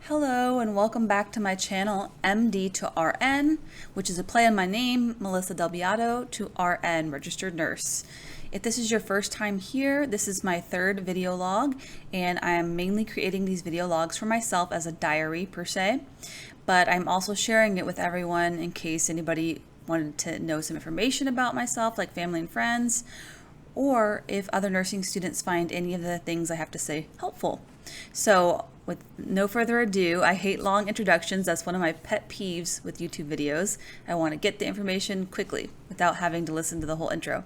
Hello and welcome back to my channel MD to RN, which is a play on my name, Melissa Del Beato, to RN, registered nurse. If this is your first time here, this is my third video log, and I am mainly creating these video logs for myself as a diary per se, but I'm also sharing it with everyone in case anybody wanted to know some information about myself, like family and friends, or if other nursing students find any of the things I have to say helpful. So with no further ado, I hate long introductions. That's one of my pet peeves with YouTube videos. I want to get the information quickly without having to listen to the whole intro.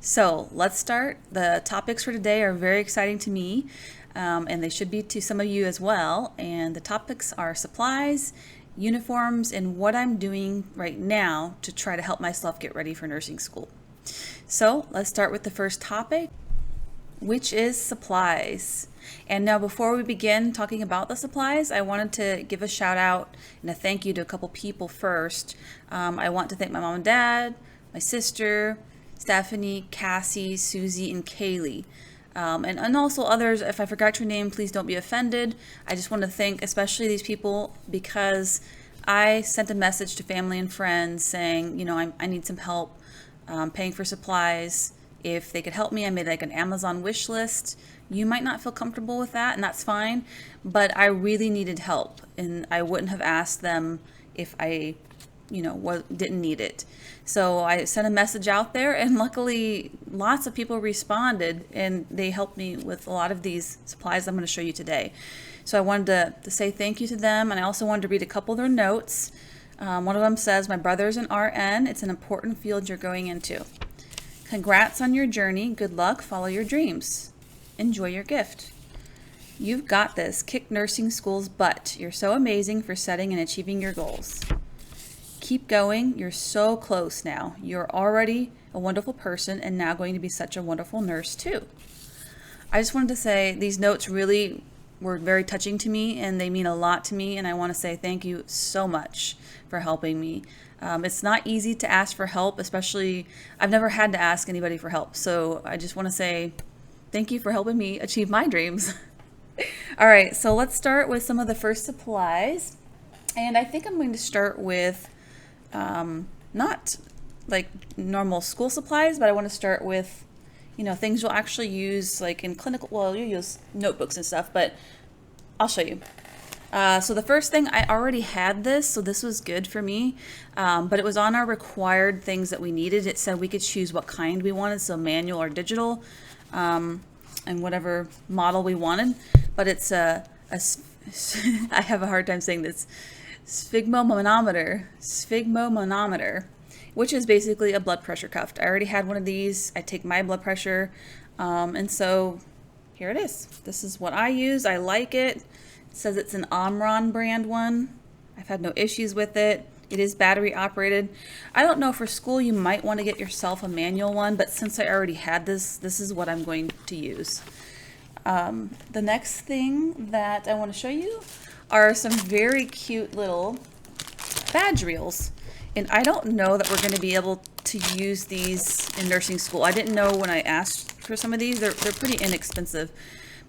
So let's start. The topics for today are very exciting to me, and they should be to some of you as well. And the topics are supplies, uniforms, and what I'm doing right now to try to help myself get ready for nursing school. So let's start with the first topic, which is supplies. And now before we begin talking about the supplies, I wanted to give a shout out and a thank you to a couple people first. I want to thank my mom and dad, my sister, Stephanie, Cassie, Susy, and Kailee. And also others. If I forgot your name, please don't be offended. I just want to thank especially these people because I sent a message to family and friends saying, you know, I need some help paying for supplies. If they could help me, I made like an Amazon wish list. You might not feel comfortable with that, and that's fine, but I really needed help, and I wouldn't have asked them if I, didn't need it. So I sent a message out there, and luckily lots of people responded, and they helped me with a lot of these supplies I'm going to show you today. So I wanted to say thank you to them, and I also wanted to read a couple of their notes. One of them says, "My brother's an RN. It's an important field you're going into. Congrats on your journey. Good luck. Follow your dreams. Enjoy your gift. You've got this. Kick nursing school's butt. You're so amazing for setting and achieving your goals. Keep going. You're so close now. You're already a wonderful person and now going to be such a wonderful nurse too." I just wanted to say these notes really were very touching to me and they mean a lot to me, and I want to say thank you so much for helping me. It's not easy to ask for help, especially I've never had to ask anybody for help. So I just want to say thank you for helping me achieve my dreams. All right, so let's start with some of the first supplies. And I think I'm going to start with not like normal school supplies, but I want to start with, things you'll actually use like in clinical, well, you use notebooks and stuff, but I'll show you. So the first thing, I already had this, so this was good for me, but it was on our required things that we needed. It said we could choose what kind we wanted, so manual or digital, and whatever model we wanted, but it's I have a hard time saying this, sphygmomanometer, which is basically a blood pressure cuff. I already had one of these. I take my blood pressure, and so here it is. This is what I use. I like it. It says it's an Omron brand one. I've had no issues with it. It is battery operated. I don't know, for school you might want to get yourself a manual one, but since I already had this is what I'm going to use. The next thing that I want to show you are some very cute little badge reels. And I don't know that we're going to be able to use these in nursing school. I didn't know when I asked for some of these. They're pretty inexpensive,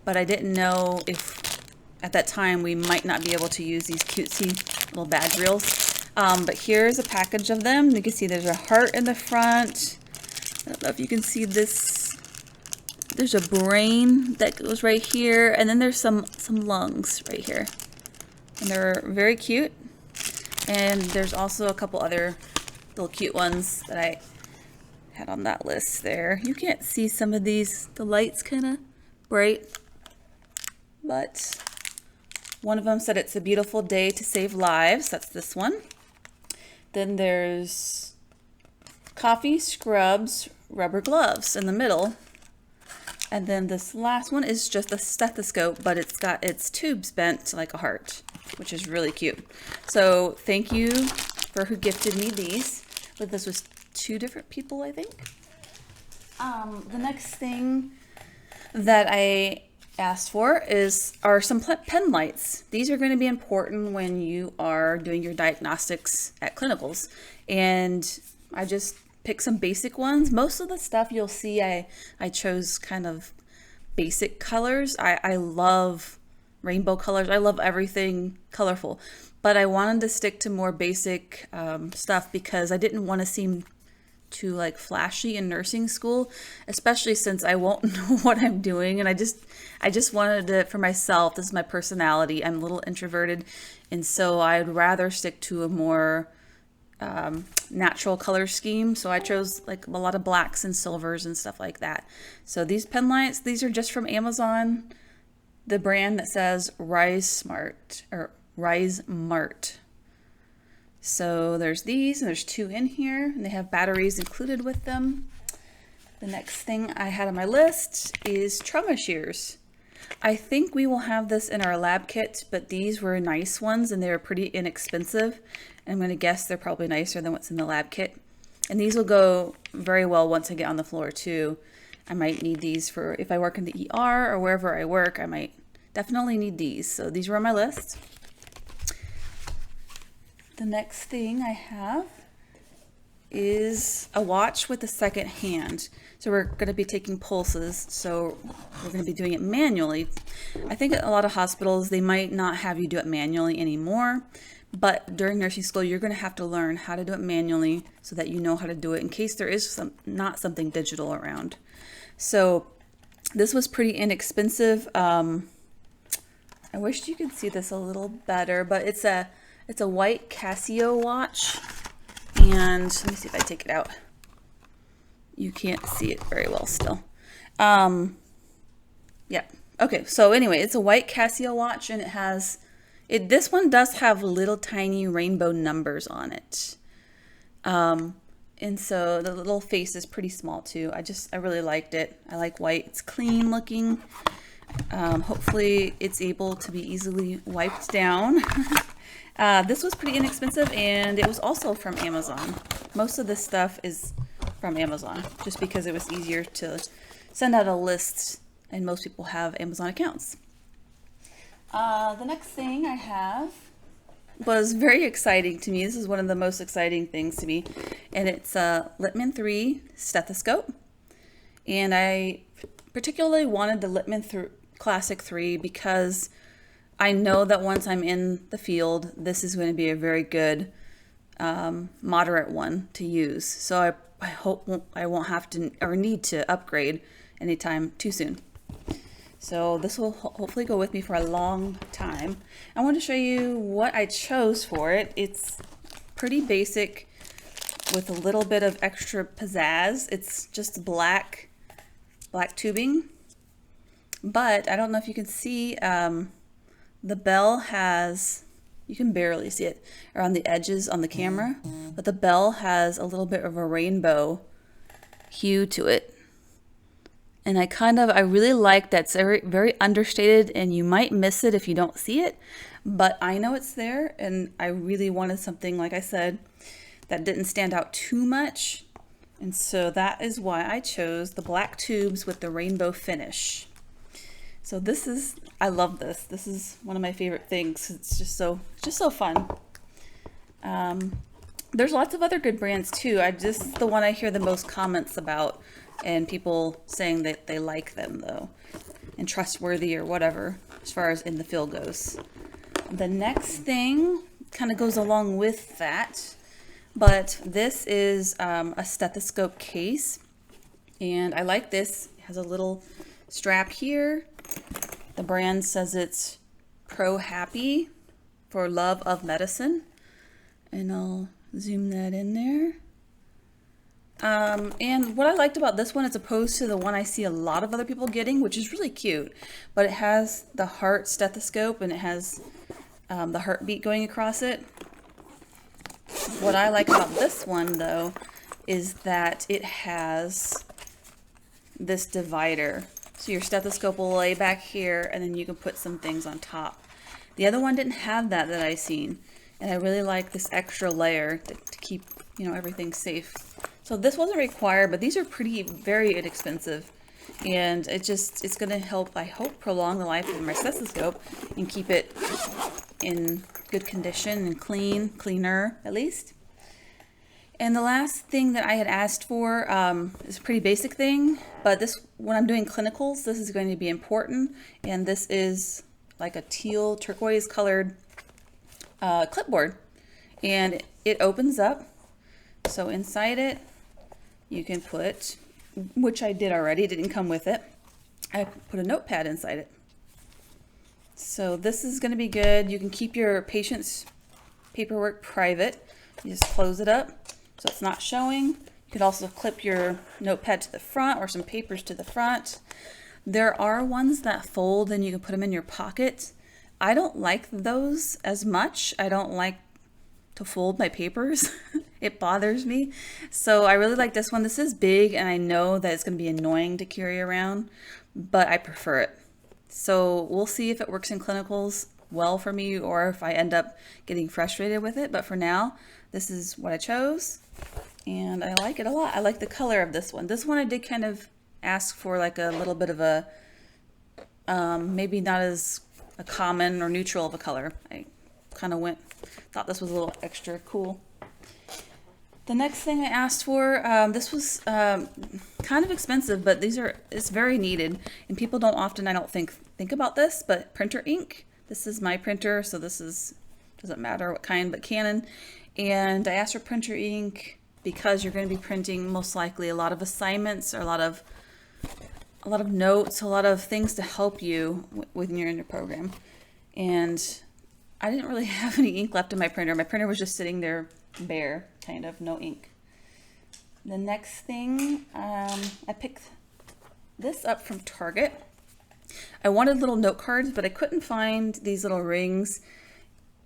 but I didn't know if at that time we might not be able to use these cutesy little badge reels. But here's a package of them. You can see there's a heart in the front. I don't know if you can see this. There's a brain that goes right here, and then there's some lungs right here. And they're very cute. And there's also a couple other little cute ones that I had on that list there. You can't see some of these. The light's kind of bright. But one of them said it's a beautiful day to save lives. That's this one. Then there's coffee, scrubs, rubber gloves in the middle. And then this last one is just a stethoscope, but it's got its tubes bent like a heart, which is really cute. So thank you for who gifted me these. But this was 2 different people, I think. The next thing that I asked for are some pen lights. These are going to be important when you are doing your diagnostics at clinicals, and I just picked some basic ones. Most of the stuff you'll see I chose kind of basic colors. I love rainbow colors. I love everything colorful, but I wanted to stick to more basic stuff because I didn't want to seem too like flashy in nursing school, especially since I won't know what I'm doing. And I just wanted it for myself. This is my personality. I'm a little introverted, and so I'd rather stick to a more natural color scheme. So I chose like a lot of blacks and silvers and stuff like that. So these pen lights, these are just from Amazon, the brand that says Rise Smart or Rise Mart. So there's these, and there's 2 in here, and they have batteries included with them. The next thing I had on my list is trauma shears. I think we will have this in our lab kit, but these were nice ones and they were pretty inexpensive. And I'm going to guess they're probably nicer than what's in the lab kit. And these will go very well once I get on the floor too. I might need these for if I work in the ER or wherever I work. I might definitely need these. So these were on my list. The next thing I have is a watch with a second hand. So we're going to be taking pulses, so we're going to be doing it manually. I think a lot of hospitals, they might not have you do it manually anymore, but during nursing school, you're going to have to learn how to do it manually so that you know how to do it in case there is not something digital around. So this was pretty inexpensive. I wish you could see this a little better, but it's a white Casio watch. And let me see if I take it out. You can't see it very well still. Yeah. Okay. So anyway, it's a white Casio watch, and this one does have little tiny rainbow numbers on it. And so the little face is pretty small too. I really liked it. I like white. It's clean looking. Hopefully it's able to be easily wiped down. This was pretty inexpensive, and it was also from Amazon. Most of this stuff is from Amazon, just because it was easier to send out a list, and most people have Amazon accounts. The next thing I have was very exciting to me. This is one of the most exciting things to me, and it's a Littmann 3 stethoscope. And I particularly wanted the Littmann Classic 3 because I know that once I'm in the field, this is going to be a very good moderate one to use. So I hope I won't have to or need to upgrade anytime too soon. So this will hopefully go with me for a long time. I want to show you what I chose for it. It's pretty basic with a little bit of extra pizzazz. It's just black tubing, but I don't know if you can see, the bell has, you can barely see it around the edges on the camera, but the bell has a little bit of a rainbow hue to it. And I really like that. It's very, very understated, and you might miss it if you don't see it, but I know it's there, and I really wanted something, like I said, that didn't stand out too much. And so that is why I chose the black tubes with the rainbow finish. So I love this. This is one of my favorite things. It's just so fun. There's lots of other good brands too. The one I hear the most comments about, and people saying that they like them though, and trustworthy or whatever, as far as in the field goes. The next thing kind of goes along with that, but this is a stethoscope case, and I like this. It has a little strap here. The brand says it's Pro Happy for love of medicine, and I'll zoom that in there. And what I liked about this one, as opposed to the one I see a lot of other people getting, which is really cute, but it has the heart stethoscope, and it has the heartbeat going across it. What I like about this one though is that it has this divider. So your stethoscope will lay back here, and then you can put some things on top. The other one didn't have that I've seen, and I really like this extra layer to keep, everything safe. So this wasn't required, but these are very inexpensive, and it's going to help, I hope, prolong the life of my stethoscope and keep it in good condition and cleaner at least. And the last thing that I had asked for is a pretty basic thing, but when I'm doing clinicals, this is going to be important, and this is like a teal turquoise colored clipboard, and it opens up. So inside it, you can put, which I did already, it didn't come with it. I put a notepad inside it. So this is going to be good. You can keep your patient's paperwork private. You just close it up so it's not showing. You could also clip your notepad to the front or some papers to the front. There are ones that fold and you can put them in your pocket. I don't like those as much. I don't like to fold my papers. It bothers me. So I really like this one. This is big and I know that it's going to be annoying to carry around, but I prefer it. So we'll see if it works in clinicals well for me or if I end up getting frustrated with it. But for now, this is what I chose and I like it a lot. I like the color of this one. This one I did kind of ask for like a little bit of a, maybe not as a common or neutral of a color. I kind of thought this was a little extra cool. The next thing I asked for, this was kind of expensive, but it's very needed, and people don't often, I don't think about this, but printer ink. This is my printer, so doesn't matter what kind, but Canon. And I asked for printer ink because you're going to be printing most likely a lot of assignments or a lot of notes, a lot of things to help you when you're in your program. And I didn't really have any ink left in my printer. My printer was just sitting there bare, kind of, no ink. The next thing, I picked this up from Target. I wanted little note cards, but I couldn't find these little rings.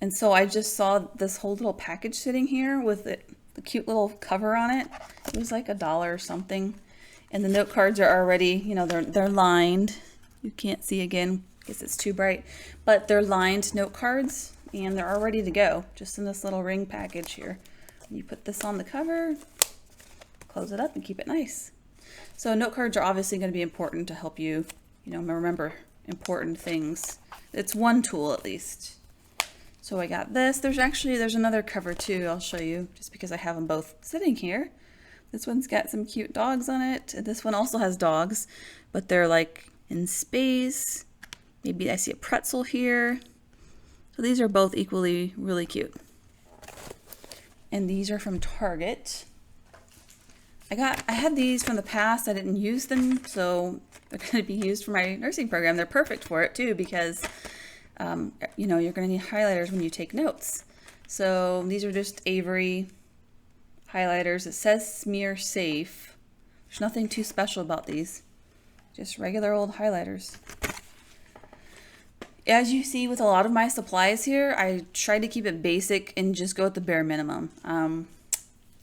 And so I just saw this whole little package sitting here with the cute little cover on it. It was like $1 or something. And the note cards are already, you know, they're lined. You can't see again because it's too bright, but they're lined note cards and they're all ready to go, just in this little ring package here. You put this on the cover, close it up and keep it nice. So note cards are obviously going to be important to help you, you know, remember important things. It's one tool at least. So I got this. There's another cover too. I'll show you just because I have them both sitting here. This one's got some cute dogs on it. And this one also has dogs, but they're like in space. Maybe I see a pretzel here. So these are both equally really cute. And these are from Target. I had these from the past. I didn't use them, so they're going to be used for my nursing program. They're perfect for it too because you know, you're going to need highlighters when you take notes. So these are just Avery highlighters. It says smear safe. There's nothing too special about these. Just regular old highlighters. As you see with a lot of my supplies here, I try to keep it basic and just go with the bare minimum.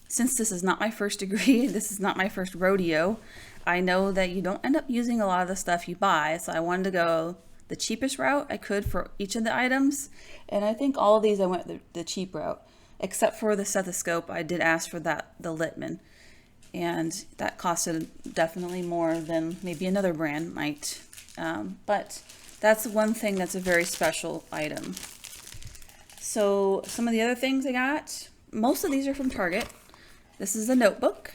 Since this is not my first degree, this is not my first rodeo, I know that you don't end up using a lot of the stuff you buy, so I wanted to go the cheapest route I could for each of the items. And I think all of these I went the cheap route, except for the stethoscope. I did ask for the Littmann, and that costed definitely more than maybe another brand might. But that's one thing that's a very special item. So some of the other things I got, most of these are from Target. This is a notebook.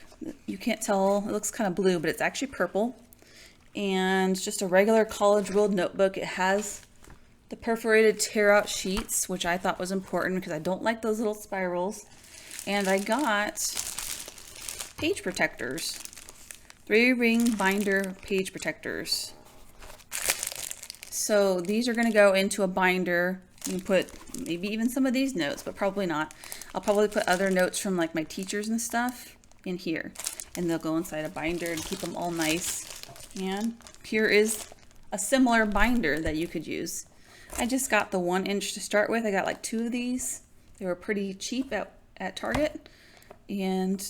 You can't tell, it looks kind of blue, but it's actually purple. And it's just a regular college ruled notebook. It has the perforated tear out sheets, which I thought was important because I don't like those little spirals. And I got page protectors, 3-ring binder page protectors. So these are going to go into a binder. You can put maybe even some of these notes, but probably not. I'll probably put other notes from like my teachers and stuff in here, and they'll go inside a binder and keep them all nice. And here is a similar binder that you could use. I just got the 1-inch to start with. I got like 2 of these. They were pretty cheap at Target, and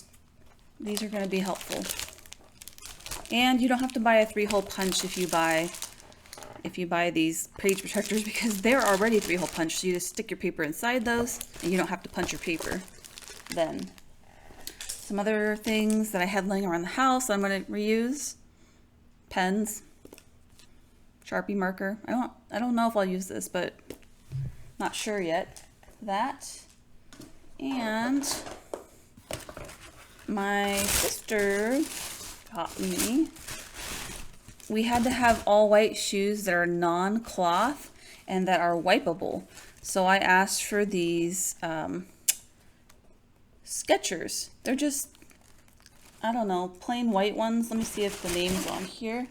these are going to be helpful. And you don't have to buy a 3-hole punch if you buy these page protectors, because they're already 3-hole punch. So you just stick your paper inside those and you don't have to punch your paper then. Some other things that I had laying around the house I'm going to reuse: pens, Sharpie marker. I don't know if I'll use this, but not sure yet. That, and my sister taught me we had to have all white shoes that are non-cloth, and that are wipeable. So I asked for these Skechers. They're just, I don't know, plain white ones. Let me see if the name's on here.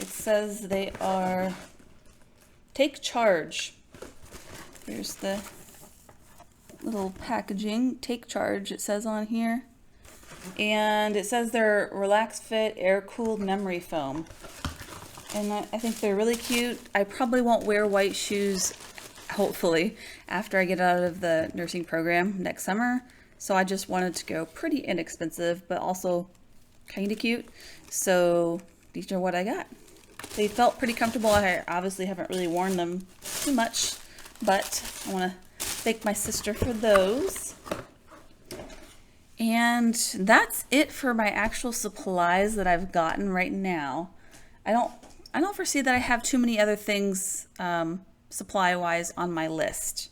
It says they are Take Charge. Here's the little packaging. Take Charge, it says on here. And it says they're Relax Fit air-cooled memory foam. And I think they're really cute. I probably won't wear white shoes, hopefully, after I get out of the nursing program next summer. So I just wanted to go pretty inexpensive, but also kind of cute. So these are what I got. They felt pretty comfortable. I obviously haven't really worn them too much, but I want to thank my sister for those. And that's it for my actual supplies that I've gotten right now. I don't foresee that I have too many other things supply-wise on my list.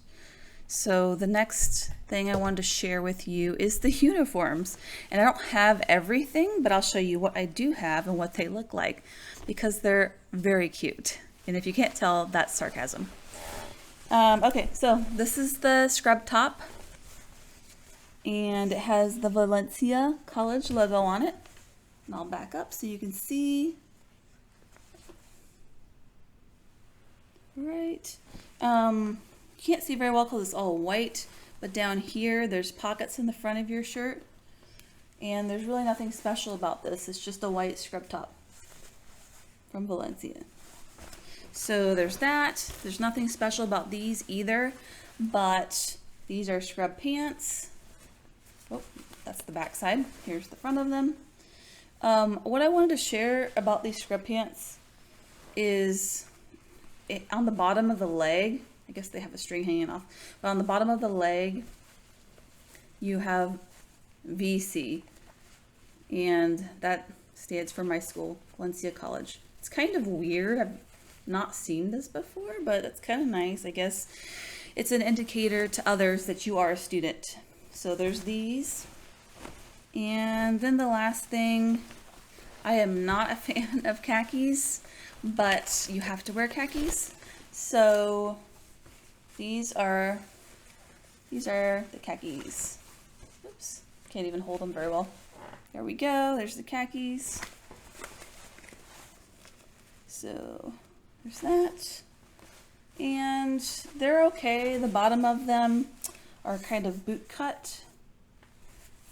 So the next thing I wanted to share with you is the uniforms. And I don't have everything, but I'll show you what I do have and what they look like because they're very cute. And if you can't tell, that's sarcasm. Okay, so this is the scrub top. And it has the Valencia College logo on it. And I'll back up so you can see. Right. You can't see very well because it's all white, but down here there's pockets in the front of your shirt. And there's really nothing special about this. It's just a white scrub top from Valencia. So there's that. There's nothing special about these either, but these are scrub pants. Oh, that's the back side. Here's the front of them. What I wanted to share about these scrub pants is on the bottom of the leg, I guess they have a string hanging off, but on the bottom of the leg, you have VC, and that stands for my school, Valencia College. It's kind of weird. I've not seen this before, but it's kind of nice. I guess it's an indicator to others that you are a student. So there's these. And then the last thing, I am not a fan of khakis, but you have to wear khakis. So these are the khakis. Oops, can't even hold them very well. There we go, there's the khakis. So there's that. And they're okay. The bottom of them are kind of boot cut.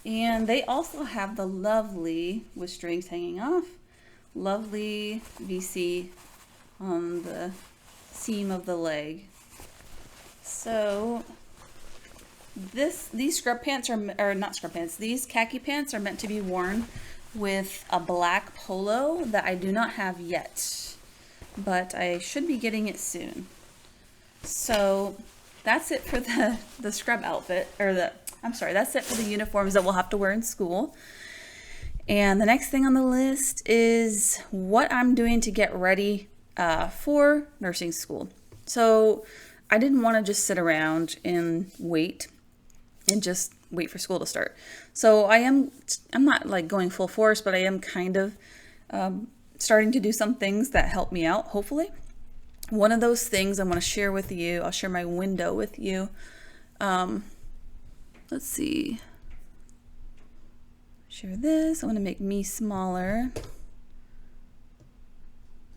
And they also have the lovely, with strings hanging off, lovely VC on the seam of the leg. So these scrub pants are not scrub pants, these khaki pants are meant to be worn with a black polo that I do not have yet, but I should be getting it soon. So that's it for the scrub outfit, or that's it for the uniforms that we'll have to wear in school. And the next thing on the list is what I'm doing to get ready for nursing school. So I didn't want to just sit around and wait for school to start. So I'm not like going full force, but I am kind of starting to do some things that help me out, hopefully. One of those things I want to share with you, I'll share my window with you. Let's see. Share this. I want to make me smaller.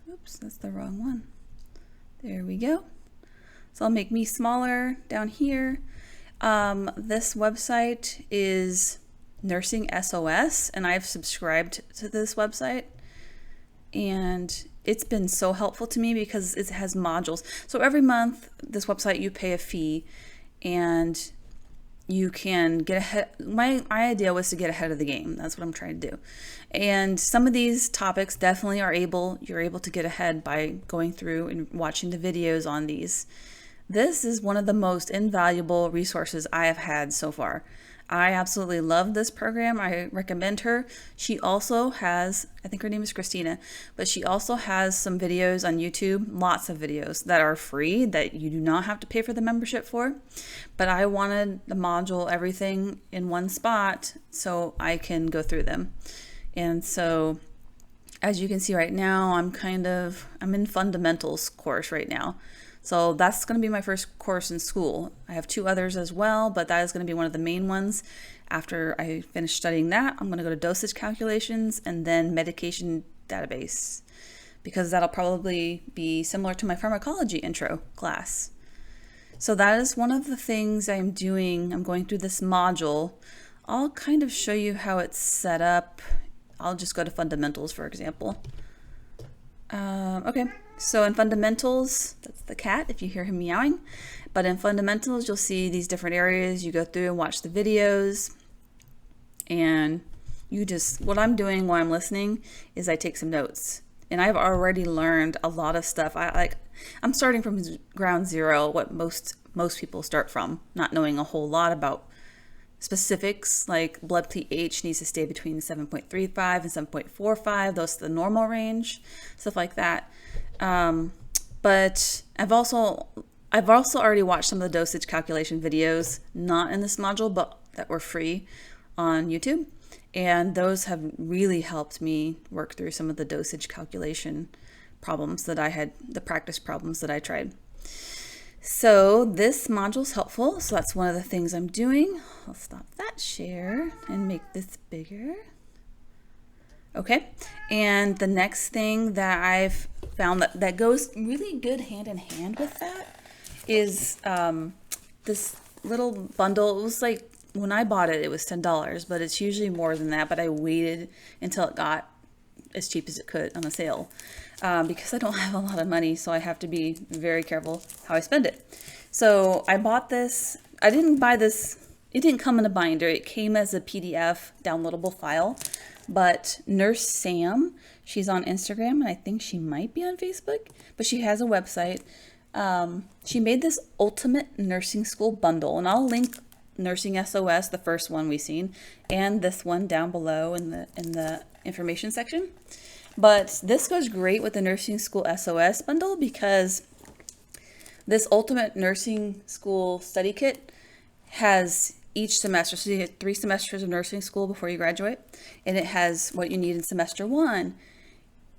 Oops, that's the wrong one. There we go. So I'll make me smaller down here. This website is Nursing SOS, and I've subscribed to this website. And it's been so helpful to me because it has modules. So every month, this website, you pay a fee, and you can get ahead. My idea was to get ahead of the game. That's what I'm trying to do. And some of these topics definitely you're able to get ahead by going through and watching the videos on these. This is one of the most invaluable resources I have had so far. I absolutely love this program. I recommend her. She also has, I think her name is Christina, but she also has some videos on YouTube, lots of videos that are free that you do not have to pay for the membership for. But I wanted the module, everything in one spot so I can go through them. And so as you can see right now, I'm in fundamentals course right now. So that's going to be my first course in school. I have 2 others as well, but that is going to be one of the main ones. After I finish studying that, I'm going to go to dosage calculations and then medication database, because that'll probably be similar to my pharmacology intro class. So that is one of the things I'm doing. I'm going through this module. I'll kind of show you how it's set up. I'll just go to fundamentals, for example. Okay, so in fundamentals, that's the cat if you hear him meowing, but in fundamentals you'll see these different areas. You go through and watch the videos, and what I'm doing while I'm listening is I take some notes. And I've already learned a lot of stuff. I'm starting from ground zero, what most people start from, not knowing a whole lot about specifics, like blood pH needs to stay between 7.35 and 7.45. Those are the normal range, stuff like that. But I've also already watched some of the dosage calculation videos, not in this module, but that were free on YouTube. And those have really helped me work through some of the dosage calculation problems that I had, the practice problems that I tried. So this module is helpful. So that's one of the things I'm doing. I'll stop that share and make this bigger. Okay. And the next thing that I've found that goes really good hand in hand with that is this little bundle. It was like, when I bought it, it was $10, but it's usually more than that. But I waited until it got as cheap as it could on a sale. Because I don't have a lot of money, so I have to be very careful how I spend it. So I bought this. I didn't buy this. It didn't come in a binder. It came as a PDF downloadable file. But Nurse Sam, she's on Instagram, and I think she might be on Facebook, but she has a website. She made this Ultimate Nursing School bundle, and I'll link Nursing SOS, the first one we've seen, and this one down below in the information section. But this goes great with the Nursing School SOS bundle, because this Ultimate Nursing School study kit has each semester. So you get 3 semesters of nursing school before you graduate, and it has what you need in semester 1.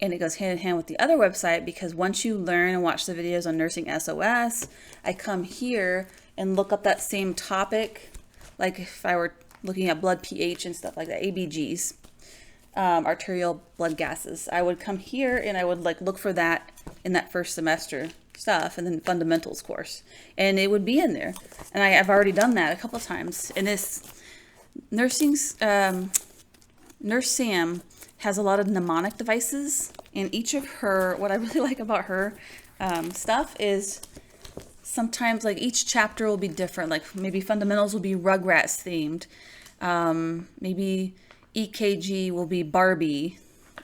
And it goes hand in hand with the other website, because once you learn and watch the videos on Nursing SOS, I come here and look up that same topic, like if I were looking at blood pH and stuff like that, ABGs. Arterial blood gases. I would come here and I would look for that in that first semester stuff, and then fundamentals course, and it would be in there. And I've already done that a couple of times. And this Nurse Sam has a lot of mnemonic devices, and each of her, what I really like about her stuff is sometimes each chapter will be different. Like maybe fundamentals will be Rugrats themed. Maybe EKG will be Barbie.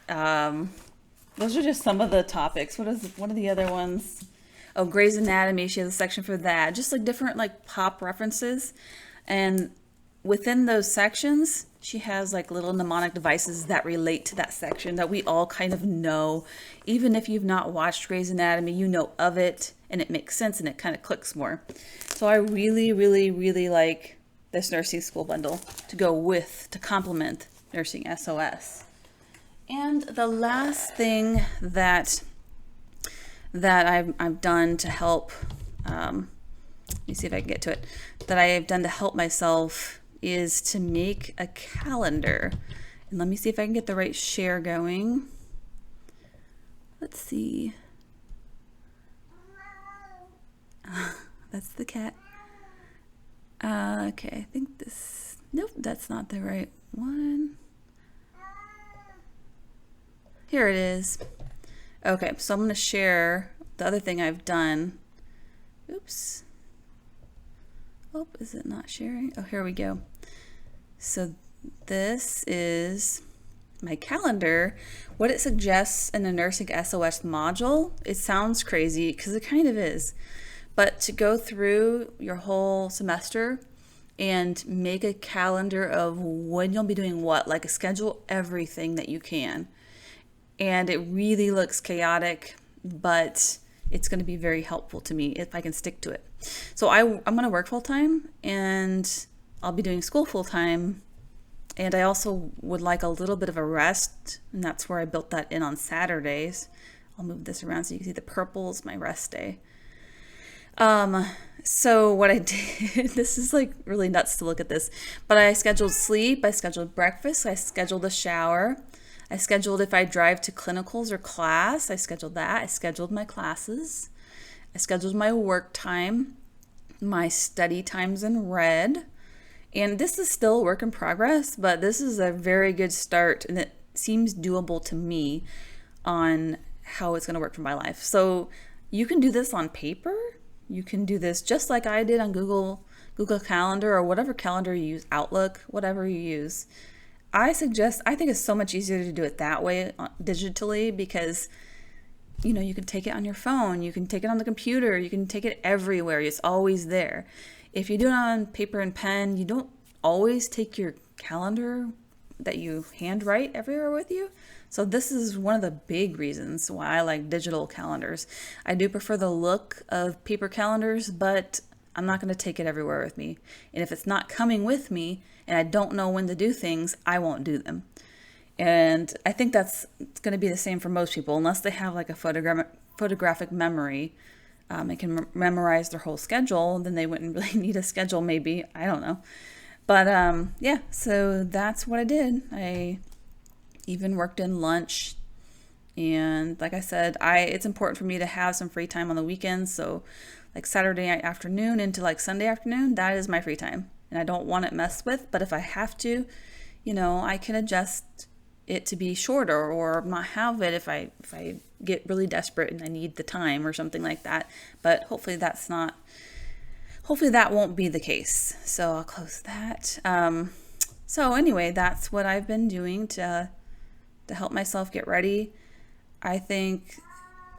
Those are just some of the topics. What are the other ones? Oh, Grey's Anatomy. She has a section for that. Just different pop references. And within those sections, she has little mnemonic devices that relate to that section that we all kind of know. Even if you've not watched Grey's Anatomy, you know of it, and it makes sense and it kind of clicks more. So I really, really, really like this nursing school bundle to complement Nursing SOS. And the last thing that I've done to help, let me see if I can get to it, that I have done to help myself is to make a calendar. And let me see if I can get the right share going. Let's see. That's the cat. Okay, I think this, nope, that's not the right one. Here it is. Okay, so I'm going to share the other thing I've done. Oops. Oh, is it not sharing? Oh, here we go. So this is my calendar. What it suggests in the Nursing SOS module, it sounds crazy because it kind of is, but to go through your whole semester and make a calendar of when you'll be doing what, schedule everything that you can. And it really looks chaotic, but it's going to be very helpful to me if I can stick to it. So I'm going to work full-time, and I'll be doing school full-time. And I also would like a little bit of a rest, and that's where I built that in on Saturdays. I'll move this around so you can see the purple is my rest day. So what I did, this is like really nuts to look at this, but I scheduled sleep, I scheduled breakfast, I scheduled a shower, I scheduled if I drive to clinicals or class, I scheduled that, I scheduled my classes, I scheduled my work time, my study times in red, and this is still a work in progress, but this is a very good start, and it seems doable to me on how it's going to work for my life. So you can do this on paper. You can do this just like I did on Google Calendar or whatever calendar you use, Outlook, whatever you use. I think it's so much easier to do it that way digitally because you can take it on your phone, you can take it on the computer, you can take it everywhere. It's always there. If you do it on paper and pen, you don't always take your calendar that you handwrite everywhere with you. So this is one of the big reasons why I like digital calendars. I do prefer the look of paper calendars, but I'm not going to take it everywhere with me. And if it's not coming with me and I don't know when to do things, I won't do them. And I think that's going to be the same for most people, unless they have like a photographic memory and can memorize their whole schedule, then they wouldn't really need a schedule maybe. I don't know. But yeah, so that's what I did. I even worked in lunch. And like I said, it's important for me to have some free time on the weekends. So like Saturday afternoon into like Sunday afternoon, that is my free time. And I don't want it messed with, but if I have to, I can adjust it to be shorter or not have it if I get really desperate and I need the time or something like that. But hopefully that won't be the case. So I'll close that. So anyway, that's what I've been doing to help myself get ready. I think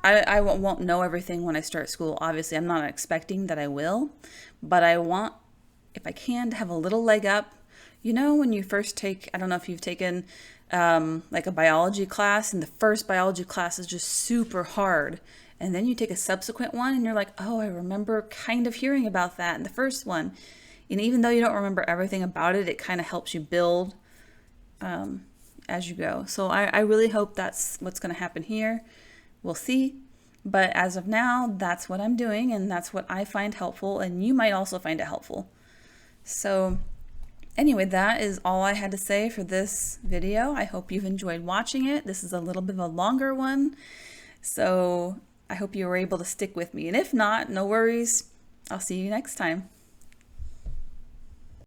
I won't know everything when I start school. Obviously, I'm not expecting that I will, but I want, if I can, to have a little leg up. When you first take, I don't know if you've taken like a biology class, and the first biology class is just super hard. And then you take a subsequent one and you're like, oh, I remember kind of hearing about that in the first one. And even though you don't remember everything about it, it kind of helps you build as you go. So I really hope that's what's going to happen here. We'll see. But as of now, that's what I'm doing, and that's what I find helpful, and you might also find it helpful. So anyway, that is all I had to say for this video. I hope you've enjoyed watching it. This is a little bit of a longer one. So I hope you were able to stick with me. And if not, no worries. I'll see you next time.